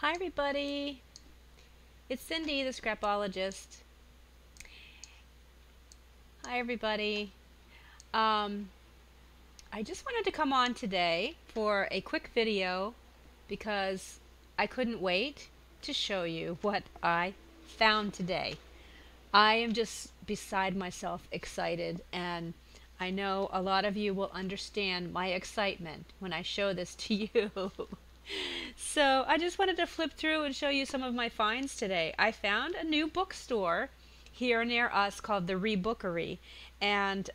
Hi everybody, it's Cindy the Scrapologist. Hi everybody. Um, I just wanted to come on today for a quick video because I couldn't wait to show you what I found today. I am just beside myself excited, and I know a lot of you will understand my excitement when I show this to you. So I just wanted to flip through and show you some of my finds today. I found a new bookstore here near us called the Rebookery, and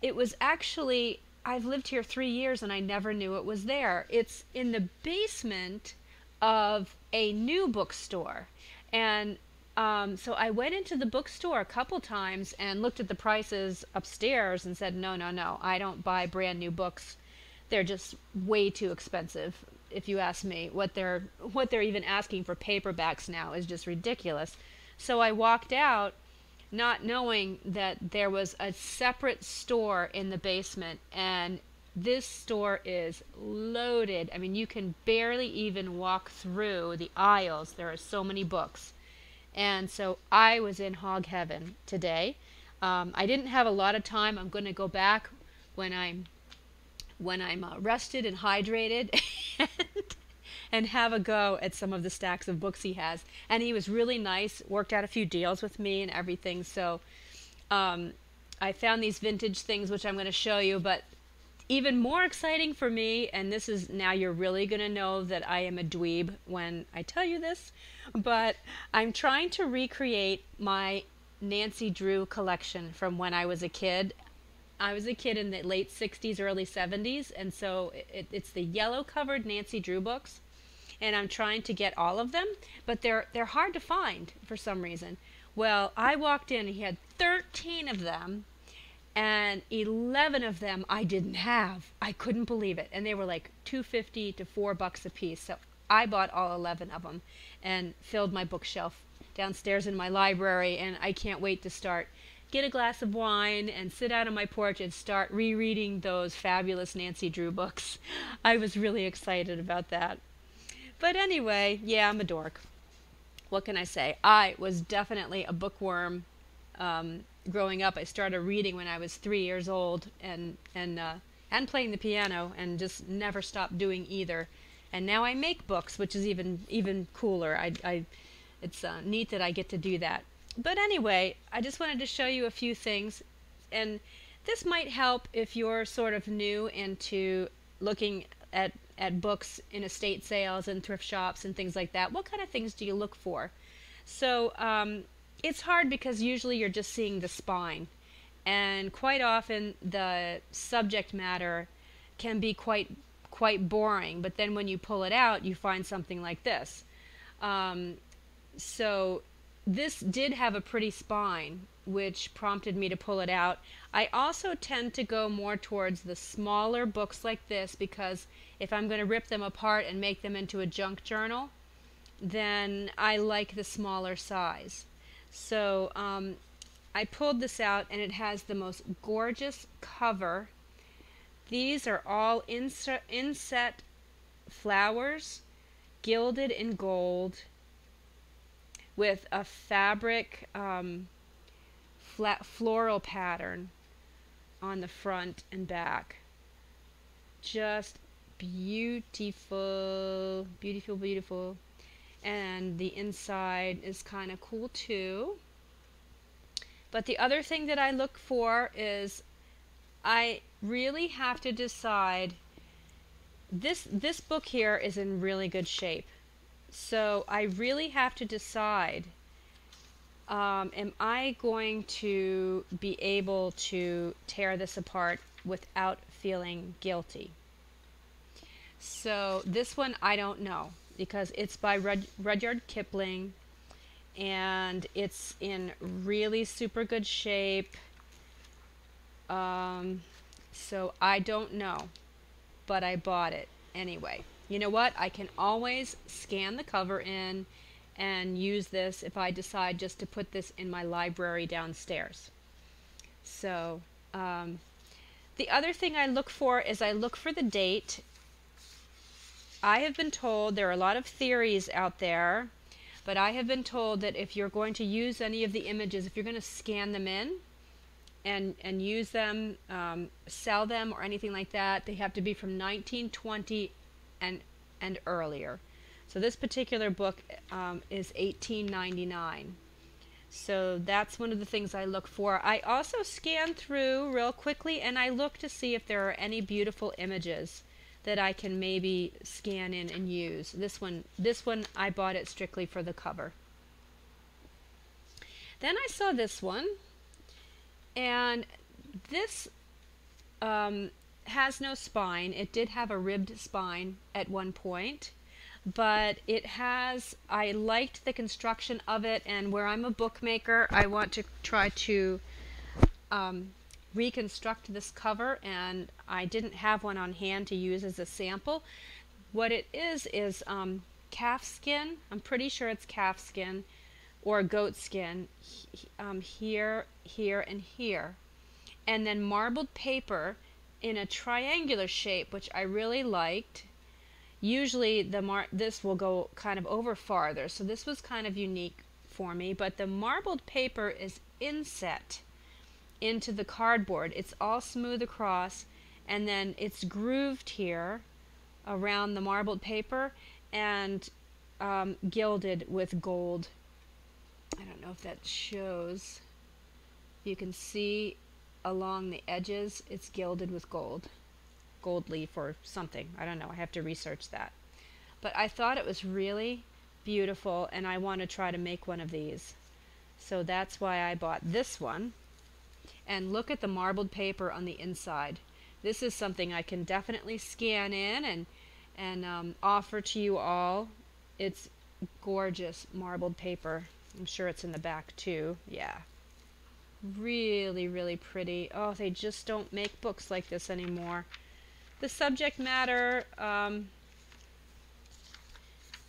it was actually, I've lived here 3 years and I never knew it was there. It's in the basement of a new bookstore, and so I went into the bookstore a couple times and looked at the prices upstairs and said, no, no, no, I don't buy brand new books. They're just way too expensive. If you ask me, what they're even asking for paperbacks now is just ridiculous. So I walked out not knowing that there was a separate store in the basement, and this store is loaded. I mean, you can barely even walk through the aisles. There are so many books. And so I was in hog heaven today. I didn't have a lot of time. I'm going to go back when I'm rested and hydrated and, and have a go at some of the stacks of books he has. And he was really nice, worked out a few deals with me and everything. So I found these vintage things, which I'm going to show you. But even more exciting for me, and this is, now you're really going to know that I am a dweeb when I tell you this, but I'm trying to recreate my Nancy Drew collection from when I was a kid. I was a kid in the late 60s, early 70s, and so it's the yellow covered Nancy Drew books, and I'm trying to get all of them, but they're hard to find for some reason. Well, I walked in, he had 13 of them, and 11 of them I didn't have. I couldn't believe it, and they were like $2.50 to $4 a piece. So I bought all 11 of them and filled my bookshelf downstairs in my library, and I can't wait to get a glass of wine and sit out on my porch and start rereading those fabulous Nancy Drew books. I was really excited about that. But anyway, yeah, I'm a dork. What can I say? I was definitely a bookworm growing up. I started reading when I was 3 years old, and playing the piano, and just never stopped doing either. And now I make books, which is even cooler. It's neat that I get to do that. But anyway, I just wanted to show you a few things, and this might help if you're sort of new into looking at books in estate sales and thrift shops and things like that. What kind of things do you look for? So it's hard because usually you're just seeing the spine, and quite often the subject matter can be quite boring, but then when you pull it out you find something like this. So this did have a pretty spine, which prompted me to pull it out. I also tend to go more towards the smaller books like this, because if I'm going to rip them apart and make them into a junk journal, then I like the smaller size. So I pulled this out, and it has the most gorgeous cover. These are all inset flowers, gilded in gold, with a fabric flat floral pattern on the front and back. Just beautiful, beautiful, beautiful. And the inside is kind of cool too. But the other thing that I look for is, I really have to decide, this book here is in really good shape. So I really have to decide, am I going to be able to tear this apart without feeling guilty? So this one I don't know, because it's by Rudyard Kipling, and it's in really super good shape. So I don't know, but I bought it anyway. You know what? I can always scan the cover in and use this if I decide just to put this in my library downstairs. So the other thing I look for is, I look for the date. I have been told there are a lot of theories out there, but I have been told that if you're going to use any of the images, if you're going to scan them in and use them, sell them or anything like that, they have to be from 1920 and earlier. So this particular book is 1899. So that's one of the things I look for. I also scan through real quickly and I look to see if there are any beautiful images that I can maybe scan in and use. This one I bought it strictly for the cover. Then I saw this one, and this has no spine. It did have a ribbed spine at one point, but it has, I liked the construction of it, and where I'm a bookmaker, I want to try to reconstruct this cover, and I didn't have one on hand to use as a sample. What it is calf skin. I'm pretty sure it's calf skin or goat skin here, here, and here. And then marbled paper in a triangular shape, which I really liked. Usually this will go kind of over farther, so this was kind of unique for me, but the marbled paper is inset into the cardboard. It's all smooth across, and then it's grooved here around the marbled paper and gilded with gold. I don't know if that shows. You can see along the edges it's gilded with gold leaf or something. I don't know. I have to research that. But I thought it was really beautiful, and I want to try to make one of these. So that's why I bought this one. And look at the marbled paper on the inside. This is something I can definitely scan in and offer to you all. It's gorgeous marbled paper. I'm sure it's in the back too. Yeah. Really, really pretty. Oh, they just don't make books like this anymore. The subject matter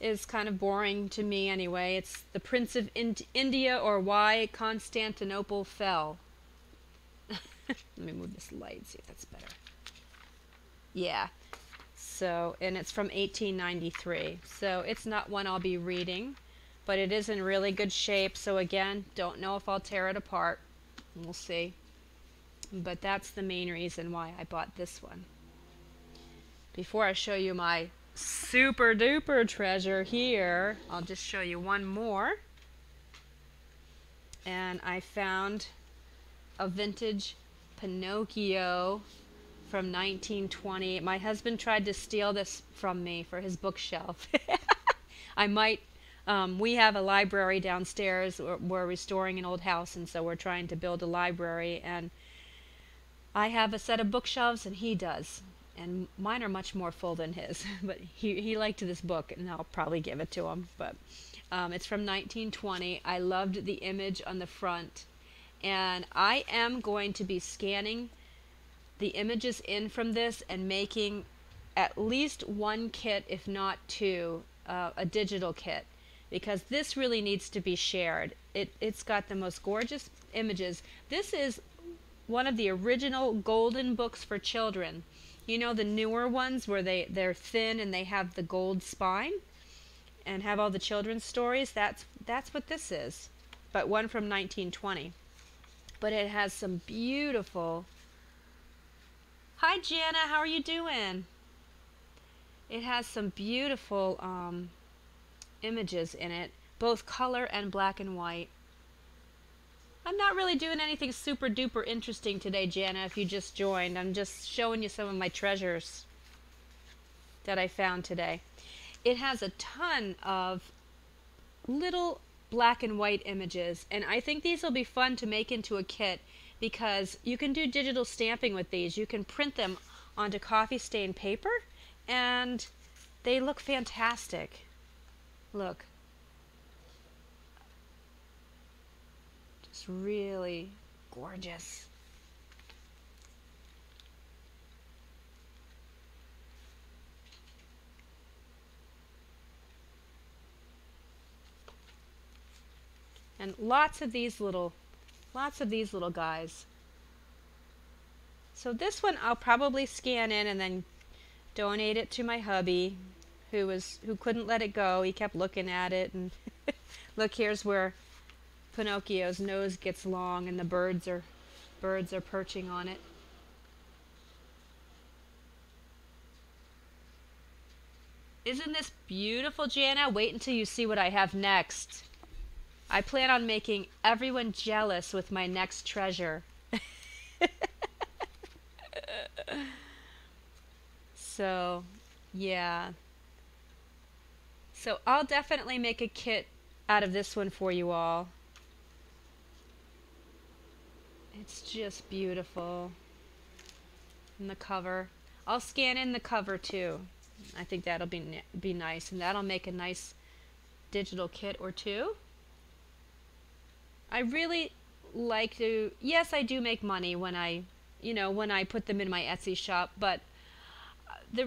is kind of boring to me anyway. It's the Prince of India, or Why Constantinople Fell. Let me move this light, see if that's better. Yeah. So, and it's from 1893. So it's not one I'll be reading, but it is in really good shape. So again, don't know if I'll tear it apart. We'll see. But that's the main reason why I bought this one. Before I show you my super duper treasure here, I'll just show you one more. And I found a vintage Pinocchio from 1920. My husband tried to steal this from me for his bookshelf. I might, we have a library downstairs. We're restoring an old house, and so we're trying to build a library, and I have a set of bookshelves and he does. And mine are much more full than his, but he liked this book, and I'll probably give it to him. But it's from 1920. I loved the image on the front, and I am going to be scanning the images in from this and making at least one kit, if not two, a digital kit, because this really needs to be shared. It's got the most gorgeous images. This is one of the original golden books for children. You know, the newer ones where they're thin and they have the gold spine and have all the children's stories. That's what this is, but one from 1920. But it has some beautiful... Hi Jana, how are you doing? It has some beautiful images in it, both color and black and white. I'm not really doing anything super duper interesting today, Jana, if you just joined. I'm just showing you some of my treasures that I found today. It has a ton of little black and white images, and I think these will be fun to make into a kit because you can do digital stamping with these. You can print them onto coffee stain paper, and they look fantastic. Look. Really gorgeous. And lots of these little guys. So this one I'll probably scan in and then donate it to my hubby. who couldn't let it go. He kept looking at it, and look, here's where Pinocchio's nose gets long and the birds are perching on it. Isn't this beautiful, Jana? Wait until you see what I have next. I plan on making everyone jealous with my next treasure. So, yeah. So I'll definitely make a kit out of this one for you all. It's just beautiful. And the cover. I'll scan in the cover too. I think that'll be nice, and that'll make a nice digital kit or two. I really like to, yes, I do make money when I put them in my Etsy shop, but the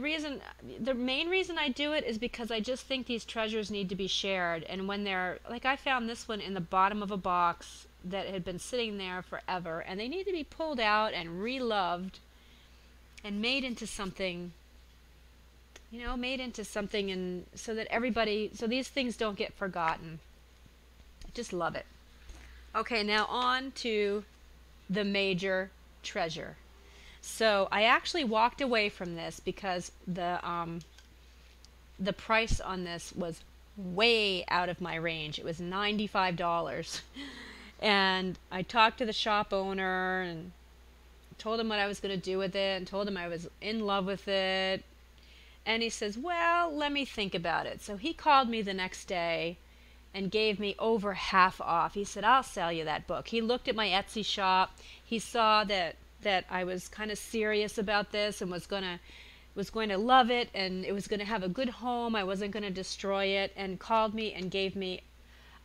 main reason I do it is because I just think these treasures need to be shared. And when they're, like, I found this one in the bottom of a box that had been sitting there forever, and they need to be pulled out and reloved and made into something, and so that so these things don't get forgotten. I just love it. Okay, now on to the major treasure. So I actually walked away from this because the price on this was way out of my range. It was $95. And I talked to the shop owner and told him what I was going to do with it, and told him I was in love with it. And he says, well, let me think about it. So he called me the next day and gave me over half off. He said, I'll sell you that book. He looked at my Etsy shop. He saw that I was kind of serious about this and was going to love it, and it was going to have a good home. I wasn't going to destroy it, and called me and gave me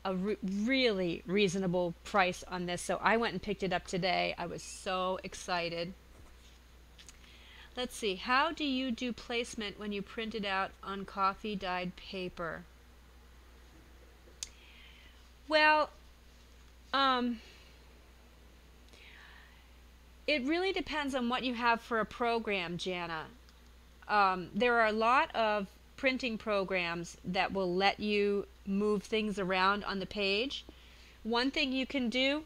a really reasonable price on this. So I went and picked it up today. I was so excited. Let's see. How do you do placement when you print it out on coffee dyed paper? Well, it really depends on what you have for a program, Jana. There are a lot of printing programs that will let you move things around on the page. One thing you can do,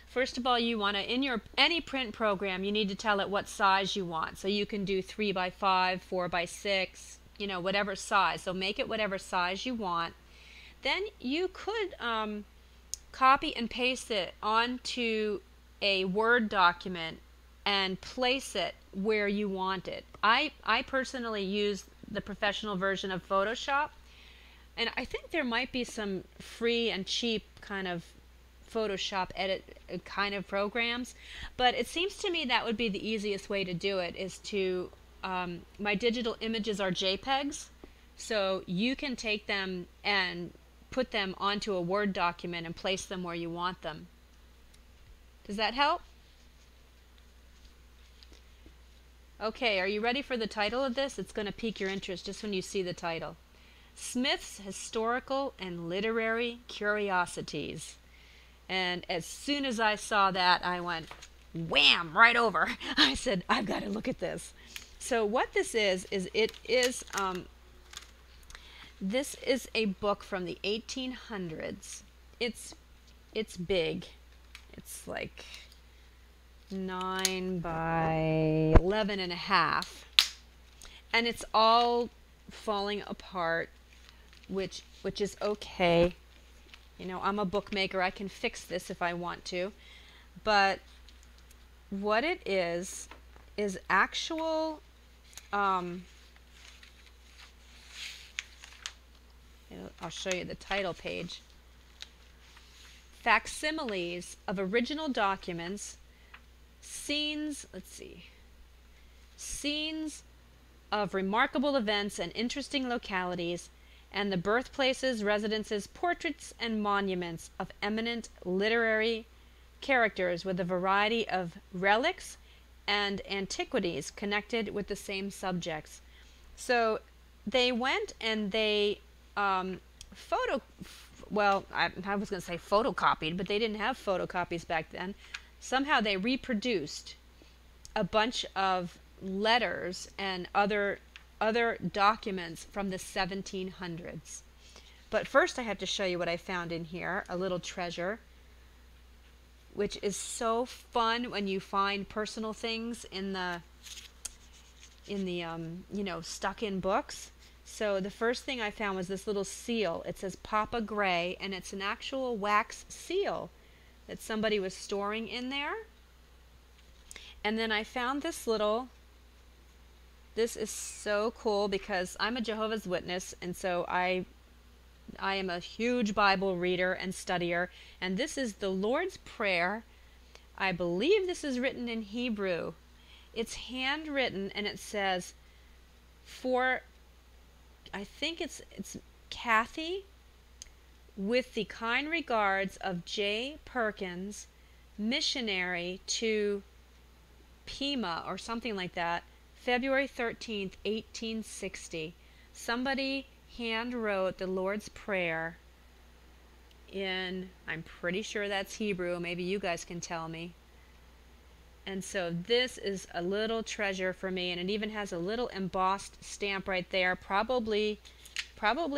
first of all, you want to, in any print program, you need to tell it what size you want. So you can do 3x5, 4x6, whatever size. So make it whatever size you want. Then you could copy and paste it onto a Word document and place it where you want it. I personally use the professional version of Photoshop, and I think there might be some free and cheap kind of Photoshop edit kind of programs, but it seems to me that would be the easiest way to do it, is to my digital images are JPEGs, so you can take them and put them onto a Word document and place them where you want them. Does that help? Okay, are you ready for the title of this? It's going to pique your interest just when you see the title. Smith's Historical and Literary Curiosities. And as soon as I saw that, I went wham right over. I said, I've got to look at this. So what this is this is a book from the 1800s. It's big. It's like 9 by 11 and a half, and it's all falling apart, which is okay. I'm a bookmaker. I can fix this if I want to. But what it is actual I'll show you the title page. Facsimiles of original documents, scenes of remarkable events and interesting localities, and the birthplaces, residences, portraits, and monuments of eminent literary characters, with a variety of relics and antiquities connected with the same subjects. So they went and they well, I was going to say photocopied, but they didn't have photocopies back then. Somehow they reproduced a bunch of letters and other other documents from the 1700s. But first I have to show you what I found in here, a little treasure, which is so fun when you find personal things in the stuck in books. So the first thing I found was this little seal. It says Papa Gray, and it's an actual wax seal that somebody was storing in there. And then I found this is so cool because I'm a Jehovah's Witness, and so I am a huge Bible reader and studier, and this is the Lord's Prayer. I believe this is written in Hebrew. It's handwritten, and it says, I think it's Kathy, with the kind regards of J. Perkins, missionary to Pima, or something like that, February 13th, 1860. Somebody hand wrote the Lord's Prayer in, I'm pretty sure that's Hebrew, maybe you guys can tell me. And so this is a little treasure for me, and it even has a little embossed stamp right there. Probably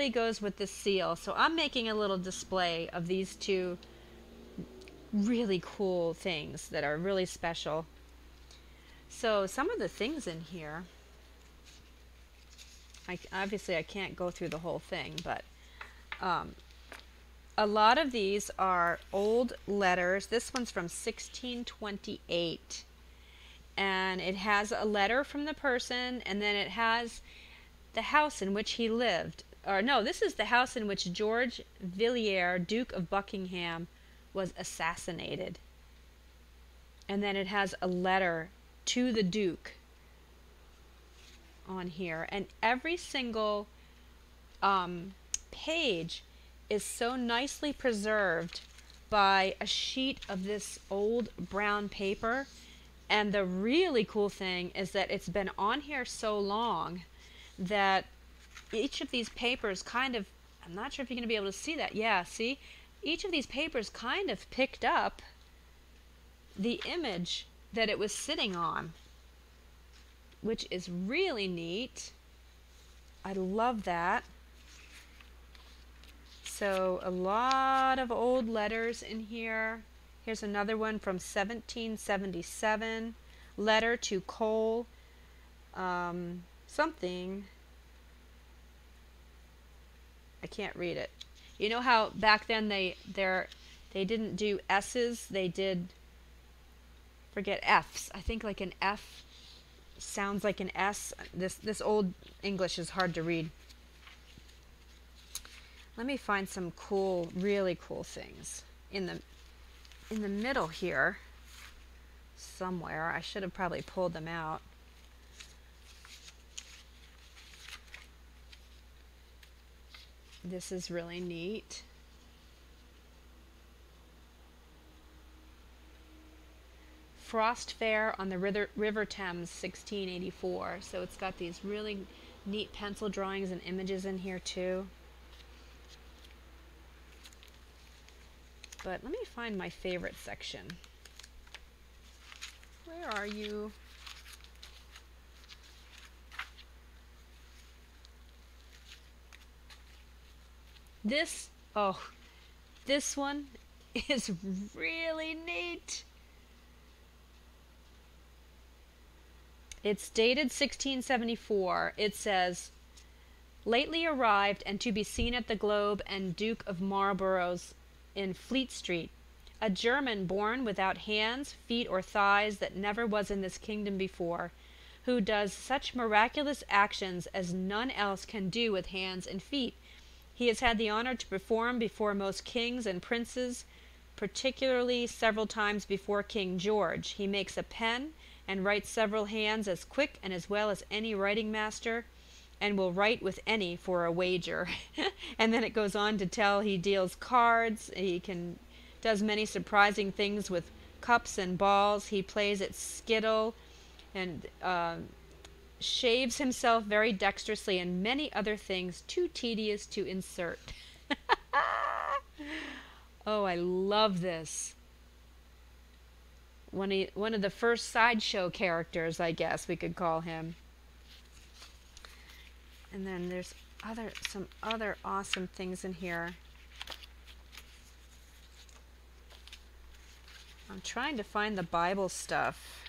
goes with the seal. So I'm making a little display of these two really cool things that are really special. So some of the things in here, obviously I can't go through the whole thing, but a lot of these are old letters. This one's from 1628, and it has a letter from the person, and then it has the house in which he lived. Or no, this is the house in which George Villiers, Duke of Buckingham, was assassinated. And then it has a letter to the Duke on here, and every single page is so nicely preserved by a sheet of this old brown paper. And the really cool thing is that it's been on here so long that each of these papers kind of, I'm not sure if you're going to be able to see that. Yeah, see? Each of these papers kind of picked up the image that it was sitting on, which is really neat. I love that. So a lot of old letters in here. Here's another one from 1777. Letter to Cole. Something. I can't read it. You know how back then they didn't do S's, they did, forget, F's. I think like an F sounds like an S. This old English is hard to read. Let me find some cool, really cool things in the middle here somewhere. I should have probably pulled them out. This is really neat. Frost Fair on the River Thames, 1684. So it's got these really neat pencil drawings and images in here too. But let me find my favorite section. Where are you? This one is really neat. It's dated 1674. It says, lately arrived and to be seen at the Globe and Duke of Marlborough's in Fleet Street, a German born without hands, feet, or thighs that never was in this kingdom before, who does such miraculous actions as none else can do with hands and feet. He has had the honor to perform before most kings and princes, particularly several times before King George. He makes a pen and writes several hands as quick and as well as any writing master, and will write with any for a wager. And then it goes on to tell he deals cards, does many surprising things with cups and balls, he plays at skittle, and shaves himself very dexterously, and many other things too tedious to insert. Oh, I love this. One of the first sideshow characters, I guess we could call him. And then there's some other awesome things in here. I'm trying to find the Bible stuff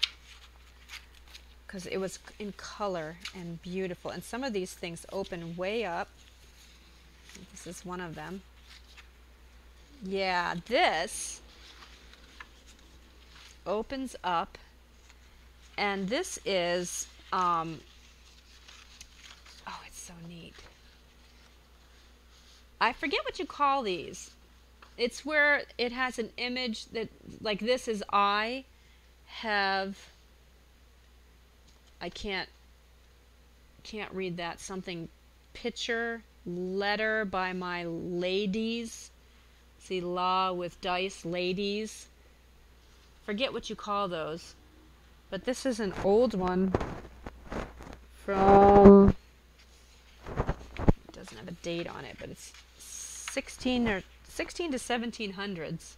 because it was in color and beautiful. And some of these things open way up. This is one of them. Yeah, this opens up, and this is oh, it's so neat. I forget what you call these. It's where it has an image that, like, this is I can't read that. Something picture letter by my ladies. See, law with dice, ladies. Forget what you call those. But this is an old one from, it doesn't have a date on it, but it's 16 to 1700s.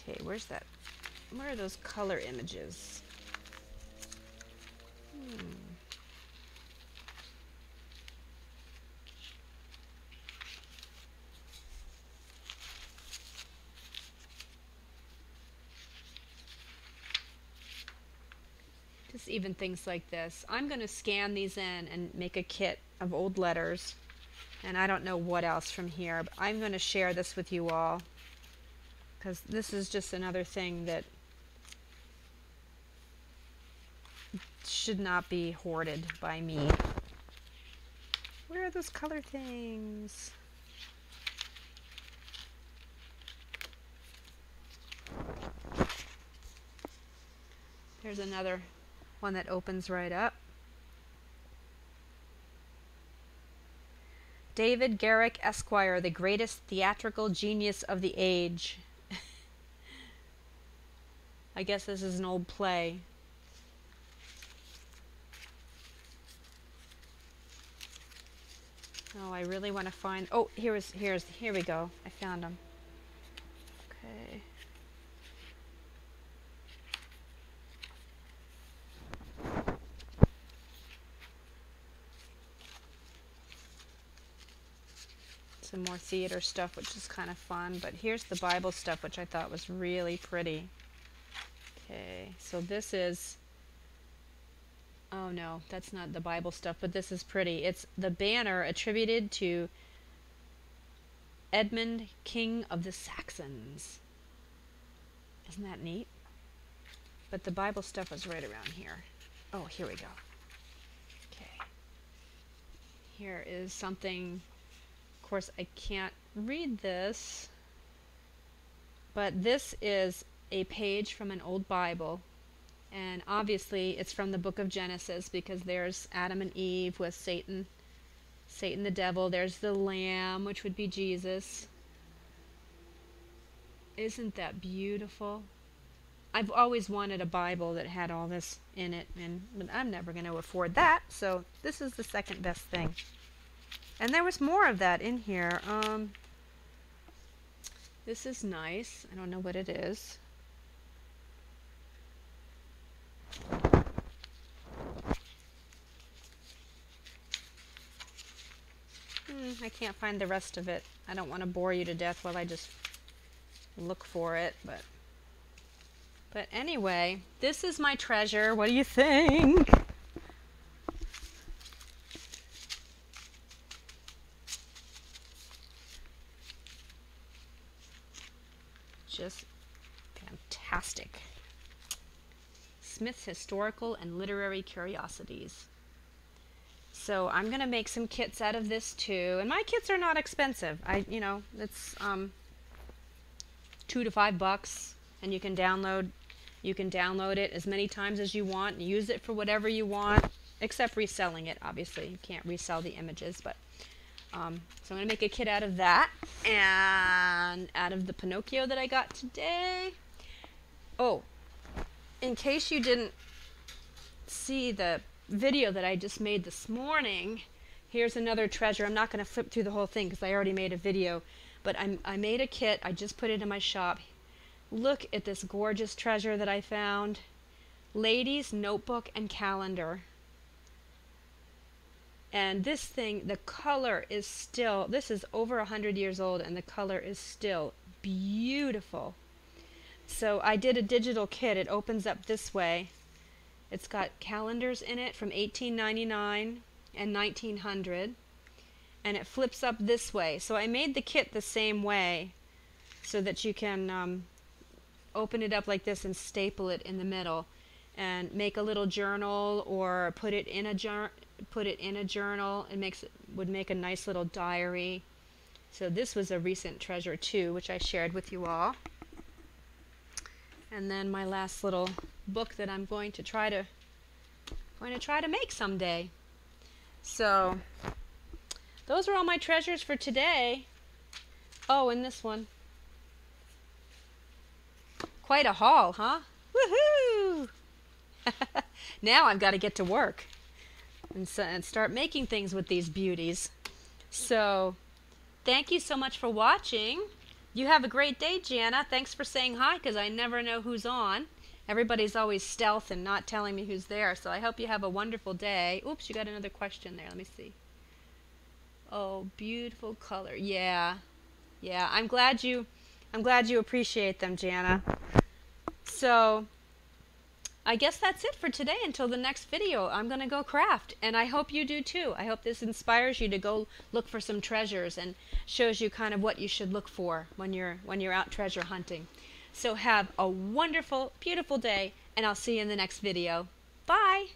Okay, where's that? Where are those color images? Just even things like this. I'm going to scan these in and make a kit of old letters. And I don't know what else from here, but I'm going to share this with you all, because this is just another thing that should not be hoarded by me. Where are those color things? There's another one that opens right up. David Garrick, Esquire, the greatest theatrical genius of the age. I guess this is an old play. Oh, I really want to find... Oh, here we go. I found them. Okay. Some more theater stuff, which is kind of fun. But here's the Bible stuff, which I thought was really pretty. Okay, so this is... Oh no, that's not the Bible stuff, but this is pretty. It's the banner attributed to Edmund, King of the Saxons. Isn't that neat? But the Bible stuff was right around here. Oh, here we go. Okay. Here is something... Of course, I can't read this, but this is a page from an old Bible, and obviously it's from the book of Genesis, because there's Adam and Eve with Satan the devil. There's the lamb, which would be Jesus. Isn't that beautiful? I've always wanted a Bible that had all this in it, but I'm never going to afford that, so this is the second best thing. And there was more of that in here. This is nice. I don't know what it is. I can't find the rest of it. I don't want to bore you to death while I just look for it. But anyway, this is my treasure. What do you think? Just fantastic. Smith's Historical and Literary Curiosities. So I'm going to make some kits out of this too. And my kits are not expensive. It's $2 to $5, and you can download it as many times as you want and use it for whatever you want, except reselling it, obviously. You can't resell the images, but so I'm going to make a kit out of that, and out of the Pinocchio that I got today. Oh, in case you didn't see the video that I just made this morning, Here's another treasure. I'm not going to flip through the whole thing because I already made a video, but I made a kit. I just put it in my shop. Look at this gorgeous treasure that I found. Ladies' notebook and calendar. And this thing, the color is still, this is over 100 years old and the color is still beautiful. So I did a digital kit. It opens up this way. It's got calendars in it from 1899 and 1900. And it flips up this way. So I made the kit the same way so that you can open it up like this and staple it in the middle and make a little journal or put it in a journal. It would make a nice little diary. So this was a recent treasure too, which I shared with you all. And then my last little book that I'm going to try to make someday. So those are all my treasures for today. Oh, and this one. Quite a haul, huh? Woohoo! Now I've got to get to work and start making things with these beauties. So thank you so much for watching. You have a great day, Jana. Thanks for saying hi, because I never know who's on. Everybody's always stealth and not telling me who's there. So I hope you have a wonderful day. Oops, you got another question there. Let me see. Oh, beautiful color. Yeah. Yeah, I'm glad you appreciate them, Jana. So I guess that's it for today. Until the next video, I'm going to go craft, and I hope you do too. I hope this inspires you to go look for some treasures and shows you kind of what you should look for when you're out treasure hunting. So have a wonderful, beautiful day, and I'll see you in the next video. Bye!